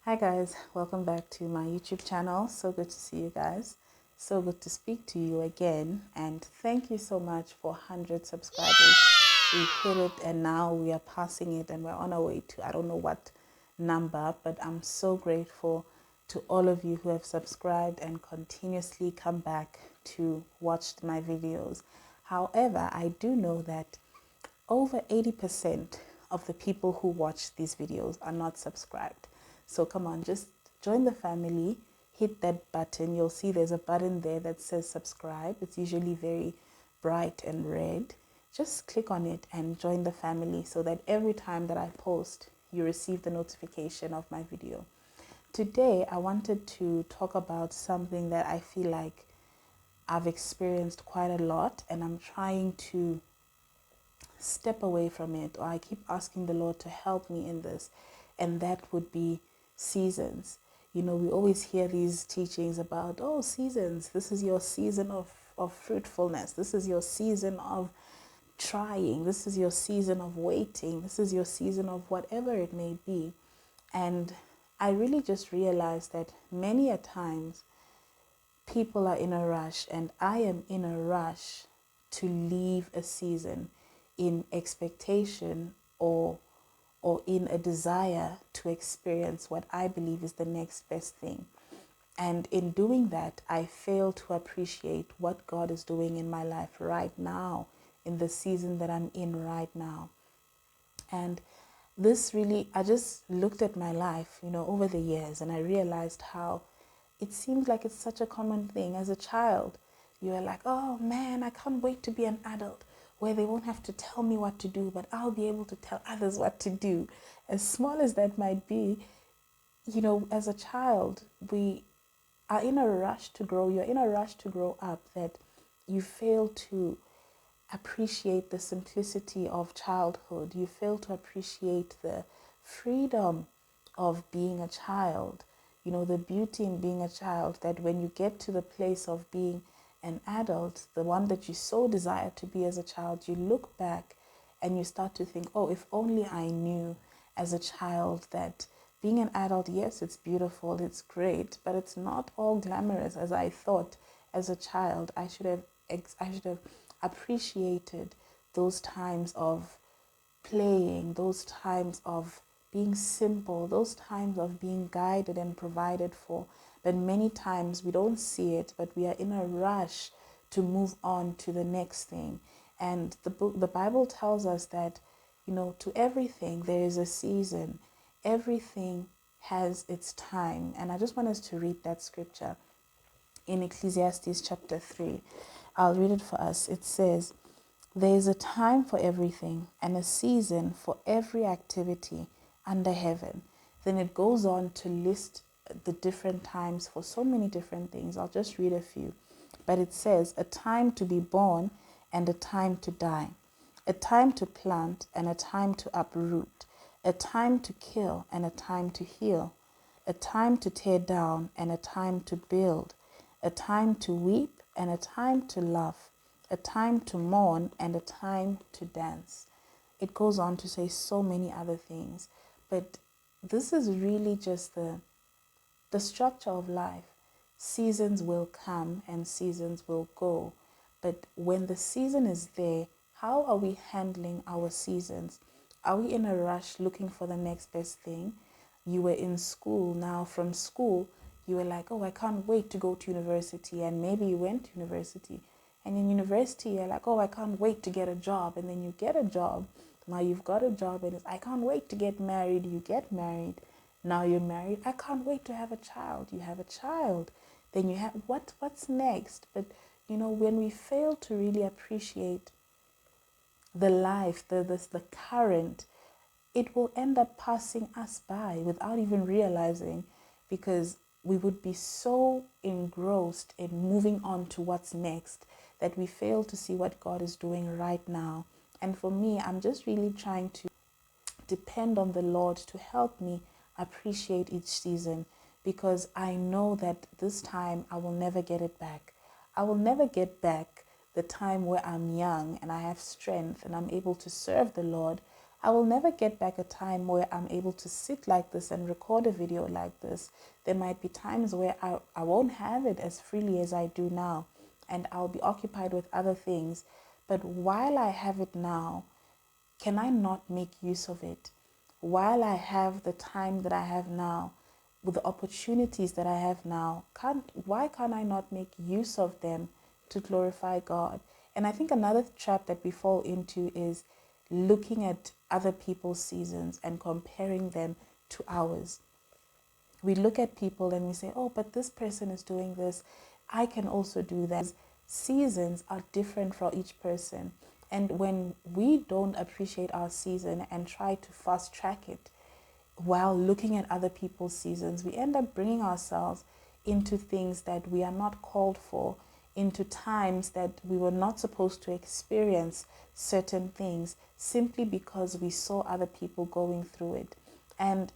Hi guys, welcome back to my YouTube channel. So good to see you guys. So good to speak to you again, and thank you so much for 100 subscribers. We hit it and now we are passing it and we're on our way to I don't know what number, but I'm so grateful to all of you who have subscribed and continuously come back to watch my videos. However, I do know that over 80% of the people who watch these videos are not subscribed. So come on, just join the family, hit that button. You'll see there's a button there that says subscribe. It's usually very bright and red. Just click on it and join the family so that every time that I post, you receive the notification of my video. Today, I wanted to talk about something that I feel like I've experienced quite a lot, and I'm trying to step away from it, or I keep asking the Lord to help me in this, and that would be seasons. You know, we always hear these teachings about, oh, seasons, this is your season of fruitfulness, this is your season of trying, this is your season of waiting, this is your season of whatever it may be. And I really just realized that many a times people are in a rush, and I am in a rush to leave a season in expectation or in a desire to experience what I believe is the next best thing. And in doing that, I fail to appreciate what God is doing in my life right now, in the season that I'm in right now. And this really, I just looked at my life, over the years, and I realized how it seems like it's such a common thing. As a child, you are like, oh man, I can't wait to be an adult where they won't have to tell me what to do, but I'll be able to tell others what to do. As small as that might be, as a child, we are in a rush to grow. You're in a rush to grow up that you fail to appreciate the simplicity of childhood. You fail to appreciate the freedom of being a child. The beauty in being a child, that when you get to the place of being an adult, the one that you so desire to be as a child, you look back and you start to think, oh, if only I knew as a child that being an adult, yes, it's beautiful, it's great, but it's not all glamorous as I thought as a child. I should have appreciated those times of playing, those times of being simple, those times of being guided and provided for. But many times we don't see it, but we are in a rush to move on to the next thing. And the Bible tells us that, to everything there is a season. Everything has its time. And I just want us to read that scripture in Ecclesiastes chapter 3. I'll read it for us. It says, there is a time for everything and a season for every activity under heaven. Then it goes on to list the different times for so many different things. I'll just read a few. But it says, a time to be born and a time to die, a time to plant and a time to uproot, a time to kill and a time to heal, a time to tear down and a time to build, a time to weep and a time to laugh, a time to mourn and a time to dance. It goes on to say so many other things, but this is really just the structure of life. Seasons will come and seasons will go, but when the season is there, how are we handling our seasons? Are we in a rush looking for the next best thing? You were in school. Now from school, you were like, oh, I can't wait to go to university. And maybe you went to university. And in university, you're like, oh, I can't wait to get a job. And then you get a job. Now you've got a job and it's, I can't wait to get married. You get married. Now you're married. I can't wait to have a child. You have a child. Then you have, what's next? But, when we fail to really appreciate the life, the current, it will end up passing us by without even realizing, because we would be so engrossed in moving on to what's next that we fail to see what God is doing right now. And for me, I'm just really trying to depend on the Lord to help me appreciate each season, because I know that this time I will never get it back. I will never get back the time where I'm young and I have strength and I'm able to serve the Lord. I will never get back a time where I'm able to sit like this and record a video like this. There might be times where I won't have it as freely as I do now, and I'll be occupied with other things. But while I have it now, can I not make use of it? While I have the time that I have now, with the opportunities that I have now, why can't I not make use of them to glorify God? And I think another trap that we fall into is looking at other people's seasons and comparing them to ours. We look at people and we say, oh, but this person is doing this, I can also do that. Seasons are different for each person. And when we don't appreciate our season and try to fast track it while looking at other people's seasons, we end up bringing ourselves into things that we are not called for, into times that we were not supposed to experience certain things simply because we saw other people going through it. And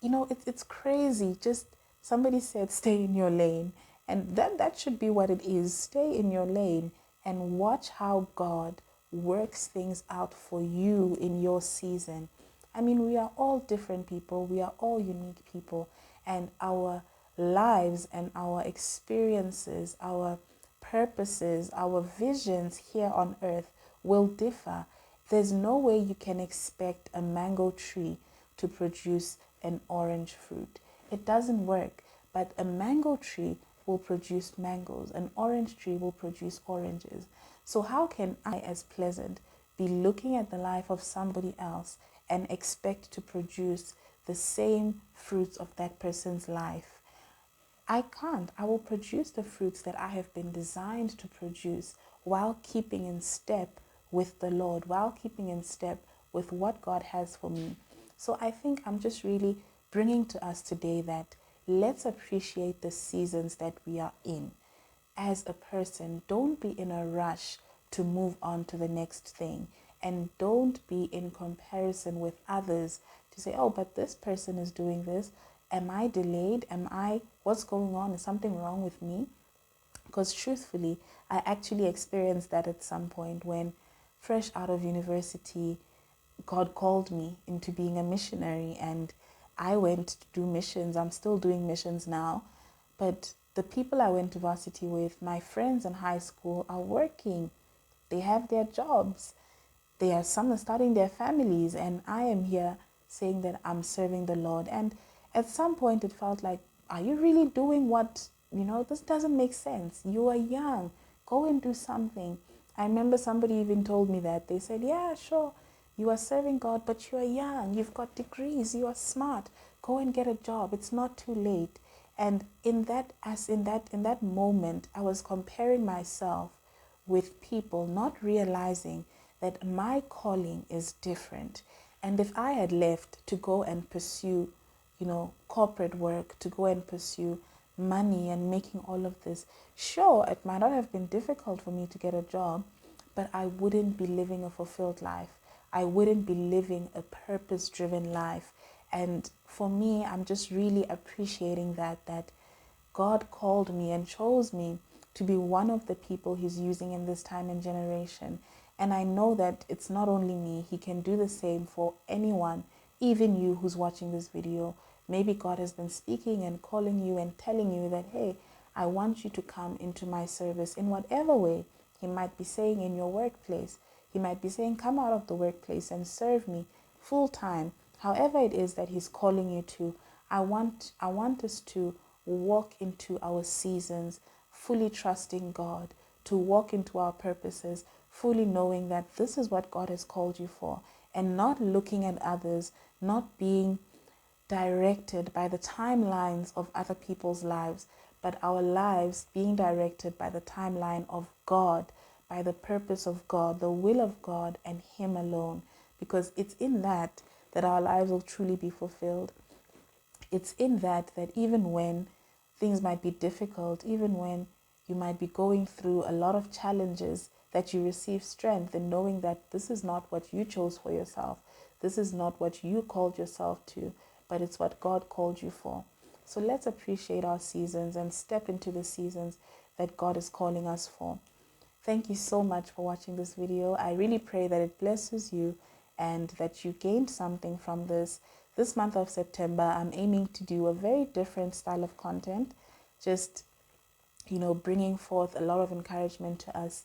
you know, it's crazy. Just somebody said, stay in your lane. And that should be what it is. Stay in your lane and watch how God works things out for you in your season. I mean, we are all different people. We are all unique people. And our lives and our experiences, our purposes, our visions here on earth will differ. There's no way you can expect a mango tree to produce an orange fruit. It doesn't work. But a mango tree will produce mangoes. An orange tree will produce oranges. So how can I, as Pleasant, be looking at the life of somebody else and expect to produce the same fruits of that person's life? I can't. I will produce the fruits that I have been designed to produce while keeping in step with the Lord, while keeping in step with what God has for me. So I think I'm just really bringing to us today that let's appreciate the seasons that we are in. As a person, don't be in a rush to move on to the next thing, and don't be in comparison with others to say, oh, but this person is doing this. Am I delayed? What's going on? Is something wrong with me? Because truthfully, I actually experienced that at some point when fresh out of university, God called me into being a missionary, and I went to do missions. I'm still doing missions now, but the people I went to varsity with, my friends in high school, are working. They have their jobs. Some are starting their families, and I am here saying that I'm serving the Lord. And at some point it felt like, are you really doing what, this doesn't make sense. You are young. Go and do something. I remember somebody even told me that. They said, yeah, sure, you are serving God, but you are young. You've got degrees. You are smart. Go and get a job. It's not too late. And in that moment, I was comparing myself with people, not realizing that my calling is different. And if I had left to go and pursue, corporate work, to go and pursue money and making all of this, sure, it might not have been difficult for me to get a job, but I wouldn't be living a fulfilled life. I wouldn't be living a purpose-driven life. And for me, I'm just really appreciating that God called me and chose me to be one of the people He's using in this time and generation. And I know that it's not only me. He can do the same for anyone, even you who's watching this video. Maybe God has been speaking and calling you and telling you that, hey, I want you to come into my service in whatever way. He might be saying in your workplace. He might be saying, come out of the workplace and serve me full time. However it is that He's calling you to, I want us to walk into our seasons fully trusting God, to walk into our purposes fully knowing that this is what God has called you for, and not looking at others, not being directed by the timelines of other people's lives, but our lives being directed by the timeline of God, by the purpose of God, the will of God, and Him alone. Because it's in that our lives will truly be fulfilled. It's in that even when things might be difficult, even when you might be going through a lot of challenges, that you receive strength in knowing that this is not what you chose for yourself. This is not what you called yourself to, but it's what God called you for. So let's appreciate our seasons and step into the seasons that God is calling us for. Thank you so much for watching this video. I really pray that it blesses you and that you gained something from this. This month of September, I'm aiming to do a very different style of content, just, bringing forth a lot of encouragement to us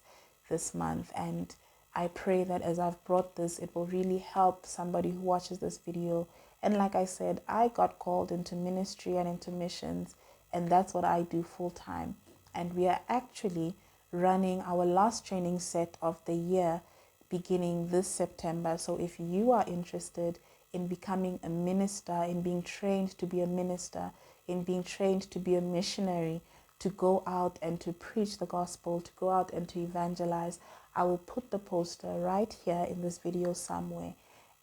this month. And I pray that as I've brought this, it will really help somebody who watches this video. And like I said, I got called into ministry and into missions, and that's what I do full time. And we are actually running our last training set of the year beginning this September. So if you are interested in becoming a minister, in being trained to be a minister, in being trained to be a missionary, to go out and to preach the gospel, to go out and to evangelize, I will put the poster right here in this video somewhere,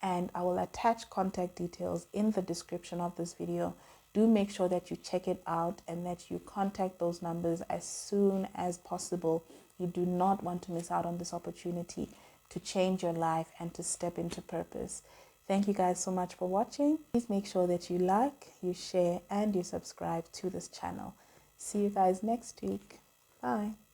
and I will attach contact details in the description of this video. Do make sure that you check it out and that you contact those numbers as soon as possible. You do not want to miss out on this opportunity to change your life and to step into purpose. Thank you guys so much for watching. Please make sure that you like, you share, and you subscribe to this channel. See you guys next week. Bye.